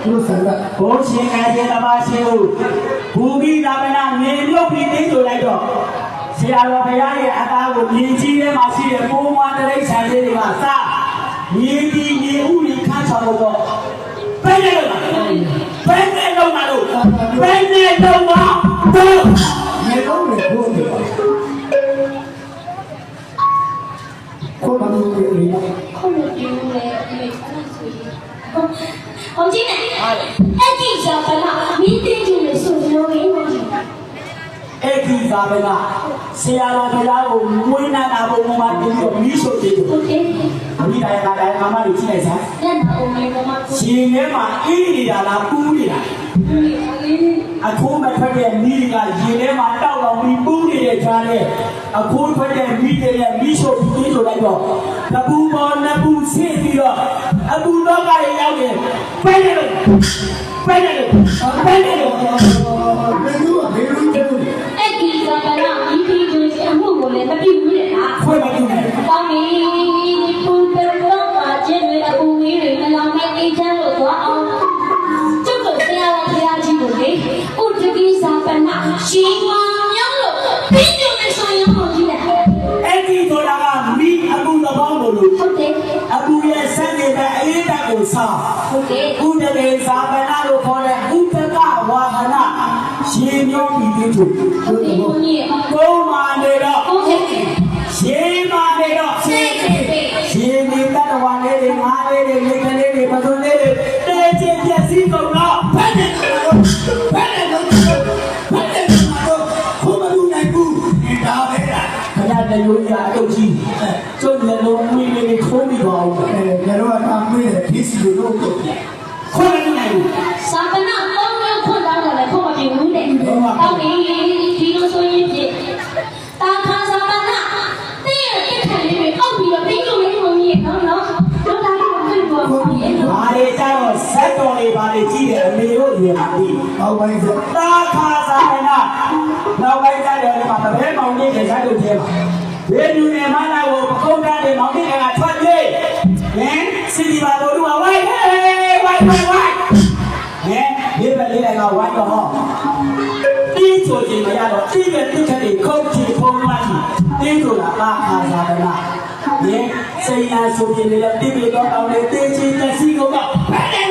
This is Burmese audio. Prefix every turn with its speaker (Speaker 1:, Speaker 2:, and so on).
Speaker 1: ဘိုးရှင်ကကျေသမားရှင်ကိုဘူမီသာမနာမြေမြုပ်ပြီးသိဆိုလိုက်တော့ဆရာတော်ဘုရားရဲ့အသားကိုမြင်ကြီးထဲမှာရှိတဲ့ပိုးမွားတရိတ်ဆန်လေးတွေကစမြေကြီးမြေဥတွေခန်းချောင်းတော့ဘယ်နဲ့လုံးမှာလို့မြေလုံးနဲ့ဘိုးနေပါခေါ်ပါလို့လေ
Speaker 2: ခေါ်လို့ပြောလေအဲ့ဒါဆိုရင်ဟုတ်ကြီးနဲ့အဲ့ဒီဇာပနာမင်းတင်ကျလို့ဆိုလို့ရင်းဟုတ်ကြီး
Speaker 1: အဲ့ဒီဇာပနာဆရာတော်ဘုရားကိုမွေးနာတာဘုံမှာတင်ပြီးမီးရှို့တယ်
Speaker 2: ဟုတ်ကဲ့
Speaker 1: မိသားစုတိုင်းမမတွေကြည့်လိုက်စမ်း
Speaker 2: လက်တော်မေမမကို
Speaker 1: ရှင်ထဲမှာအေးနေတာလားပူးနေတာအခုမထွက်တဲ့မိကရင်ထဲမှာတောက်တော်ပြီးပူးနေတဲ့ခြားနဲ့အခုထွက်တဲ့မိတဲ့မိရှို့ပြီးဆိုလိုက်တော့တပူပေါ်နပူဆင်းပြီးတော့အပူတော့ကရေရောက်တယ်ပဲတယ်လို့
Speaker 2: အဲ့ဒီဇာပနာမင်းတင်ကျလို့အမှုကိုလည်းမပြုဘူးလေဟာ
Speaker 1: ခွဲမပြုနဲ့
Speaker 2: ကောင်းပြီပူပတော့ပါခြင်းတွေအပူကြီးတွေမလောင်တဲ့အိမ်ချမ်းလို့သွားအောင်ကျုပ်တို့ဆရာတော်ဘုရားကြီးကိုလေဥဒကိဇာပနာရှင်မောင်မြောက်လို့ပြင်းပြနေဆိုရင်ဟုတ်ကြီးလား
Speaker 1: အဲ့ဒီဆိုတာကမိအပူသဘောလို့
Speaker 2: ဟုတ်တယ်
Speaker 1: အပူရဲ့စက်တွေပဲအေးတက်ကိုစား
Speaker 2: ဟုတ်တယ်
Speaker 1: ဥဒကေဇာပနာလို့ခေါ်တဲ့ဥဒကဝါဟနာရှင်မြောက်ပြီးသေးတယ်
Speaker 2: ဟုတ်တယ်ဘုန်းကြီး
Speaker 1: ကိုမာနေတော့
Speaker 2: ဟုတ်ကဲ့
Speaker 1: ရှင်မာနေတော့ရှင်မီတတဝါလေးတွေငါးလေးတွေမိကလေးတွေပစုံလေးတွေတဲချင်းပြက်စီးကုန်တော့ဖက်တယ်ခုမလူနိုင်ဘူးဒီတာပဲလားခဏတည်းရိုးရအုပ်ကြီးကျုပ်လည်းလုံးမွေးလေးခိုးပြီးပါဦးငါတို့ကတာမွေးတယ်ဒီစီလိုတော့ခွန်းနေနိုင်ဘူး
Speaker 2: စာပနာကောင်းကောင်းခွန်းတောင်းတယ်ခုမပြေဘူးတဲ့ကောင်းပြီဒီလိုဆိုရင်ပြတာခါစာပနာတဲ့ရတဲ့ခံလေးတွေအောက်ပြီးတော့ပြီးလို့လေးမမြင်နော်တော့တာကိုတွေ့ပေါ်ပါပြီ
Speaker 1: ။ဘာတွေကြတော့ဇက်တော်တွေဘာတွေကြည့်တယ်အမေတို့ရေပါပြီ။ဟောပိုင်းစတာခါစာပနာနောက်ပိုင်းကြတယ်ဒီမှာတပည့်မောင်ကြီးတွေဇက်တို့ထဲမှာဘယ်လူနေမလာကိုပကုန်းသားတွေမောင်ကြီးတွေကထွက်ပြေးဟင်စီဒီပါတို့ကဝိုင်းဟဲ့ဝိုင်းဟဲ့ဒီပဲလေးကဝိုင်းတော့ဟောတင်းချိုချင်းမရတော့တိတဲ့တိခက်တွေခုတ်ချီဖုံးမှန်းတင်းချိုလာပါခါစားတယ်လားဒီစိတ်အားဆိုရင်လည်းတိပိတော့တောင်းနေတင်းချီတက်စီကုန်တော့ဖဲတယ်